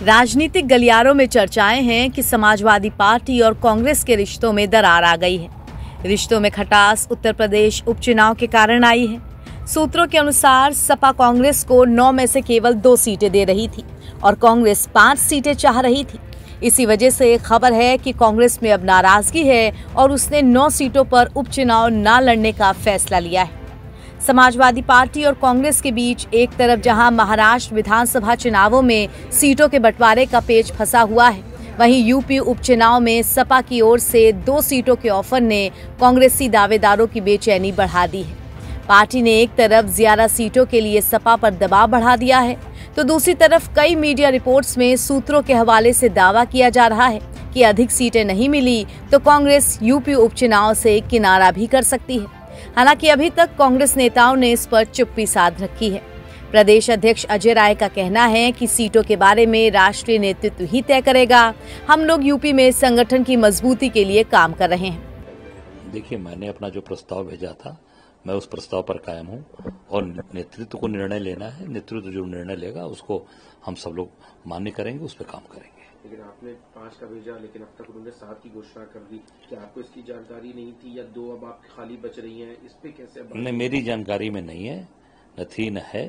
राजनीतिक गलियारों में चर्चाएं हैं कि समाजवादी पार्टी और कांग्रेस के रिश्तों में दरार आ गई है। रिश्तों में खटास उत्तर प्रदेश उपचुनाव के कारण आई है। सूत्रों के अनुसार सपा कांग्रेस को 9 में से केवल 2 सीटें दे रही थी और कांग्रेस 5 सीटें चाह रही थी। इसी वजह से खबर है कि कांग्रेस में अब नाराजगी है और उसने 9 सीटों पर उपचुनाव न लड़ने का फैसला लिया है। समाजवादी पार्टी और कांग्रेस के बीच एक तरफ जहां महाराष्ट्र विधानसभा चुनावों में सीटों के बंटवारे का पेच फंसा हुआ है, वहीं यूपी उपचुनाव में सपा की ओर से 2 सीटों के ऑफर ने कांग्रेसी दावेदारों की बेचैनी बढ़ा दी है। पार्टी ने एक तरफ ज्यादा सीटों के लिए सपा पर दबाव बढ़ा दिया है, तो दूसरी तरफ कई मीडिया रिपोर्ट्स में सूत्रों के हवाले से दावा किया जा रहा है कि अधिक सीटें नहीं मिली तो कांग्रेस यूपी उपचुनाव से किनारा भी कर सकती है। हालांकि अभी तक कांग्रेस नेताओं ने इस पर चुप्पी साध रखी है। प्रदेश अध्यक्ष अजय राय का कहना है कि सीटों के बारे में राष्ट्रीय नेतृत्व ही तय करेगा। हम लोग यूपी में संगठन की मजबूती के लिए काम कर रहे हैं। देखिए, मैंने अपना जो प्रस्ताव भेजा था, मैं उस प्रस्ताव पर कायम हूं और नेतृत्व को निर्णय लेना है। नेतृत्व जो निर्णय लेगा उसको हम सब लोग मान्य करेंगे, उस पर काम करेंगे। लेकिन आपने 5 का भेजा, लेकिन अब तक उन्होंने 7 की घोषणा कर दी। क्या आपको इसकी जानकारी नहीं थी या 2 अब आप खाली बच रही हैं? इस पे कैसे? नहीं, मेरी जानकारी में नहीं है, न थी न है।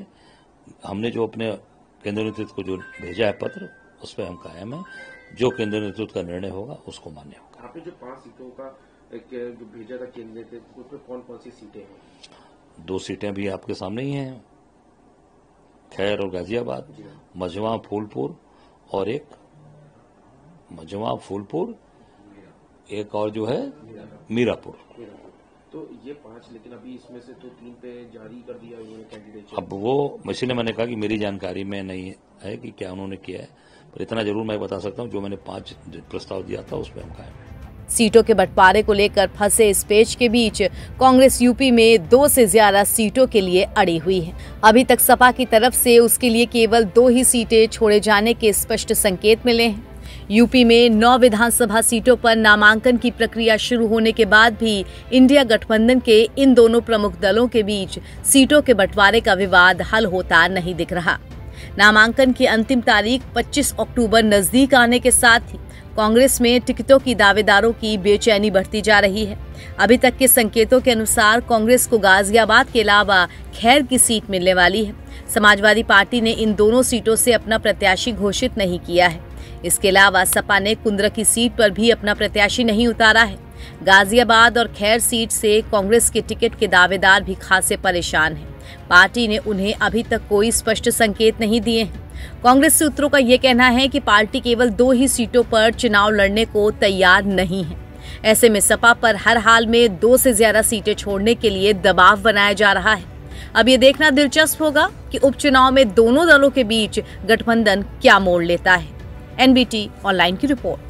हमने जो अपने केंद्रीय नेतृत्व को जो भेजा है पत्र, उस पर हम कायम है। जो केंद्रीय नेतृत्व का निर्णय होगा उसको मान्य होगा। आपने जो 5 सीटों का जो भेजा था केंद्रीय नेतृत्व, उसमें कौन कौन सी सीटें हैं? 2 सीटें भी आपके सामने ही हैं, खैर और गाजियाबाद, मझवा फूलपुर और एक मझवा फूलपुर, एक और जो है मीरापुर। तो ये 5, लेकिन अभी इसमें से तो 3 पे जारी कर दिया उन्होंने कैंडिडेट। अब वो इसीलिए मैंने कहा कि मेरी जानकारी में नहीं है कि क्या उन्होंने किया है, पर इतना जरूर मैं बता सकता हूं, जो मैंने 5 प्रस्ताव दिया था उस पर हम कायम हैं। सीटों के बंटवारे को लेकर फंसे इस पेच के बीच कांग्रेस यूपी में 2 से ज्यादा सीटों के लिए अड़ी हुई है। अभी तक सपा की तरफ से उसके लिए केवल 2 ही सीटें छोड़े जाने के स्पष्ट संकेत मिले हैं। यूपी में 9 विधानसभा सीटों पर नामांकन की प्रक्रिया शुरू होने के बाद भी इंडिया गठबंधन के इन दोनों प्रमुख दलों के बीच सीटों के बंटवारे का विवाद हल होता नहीं दिख रहा। नामांकन की अंतिम तारीख 25 अक्टूबर नजदीक आने के साथ ही कांग्रेस में टिकटों की दावेदारों की बेचैनी बढ़ती जा रही है। अभी तक के संकेतों के अनुसार कांग्रेस को गाजियाबाद के अलावा खैर की सीट मिलने वाली है। समाजवादी पार्टी ने इन दोनों सीटों से अपना प्रत्याशी घोषित नहीं किया है। इसके अलावा सपा ने कुंद्रा की सीट पर भी अपना प्रत्याशी नहीं उतारा है। गाजियाबाद और खैर सीट से कांग्रेस के टिकट के दावेदार भी खासे परेशान हैं। पार्टी ने उन्हें अभी तक कोई स्पष्ट संकेत नहीं दिए हैं। कांग्रेस सूत्रों का ये कहना है कि पार्टी केवल 2 ही सीटों पर चुनाव लड़ने को तैयार नहीं है। ऐसे में सपा पर हर हाल में 2 से ज्यादा सीटें छोड़ने के लिए दबाव बनाया जा रहा है। अब ये देखना दिलचस्प होगा कि उपचुनाव में दोनों दलों के बीच गठबंधन क्या मोड़ लेता है। एनबीटी ऑनलाइन की रिपोर्ट।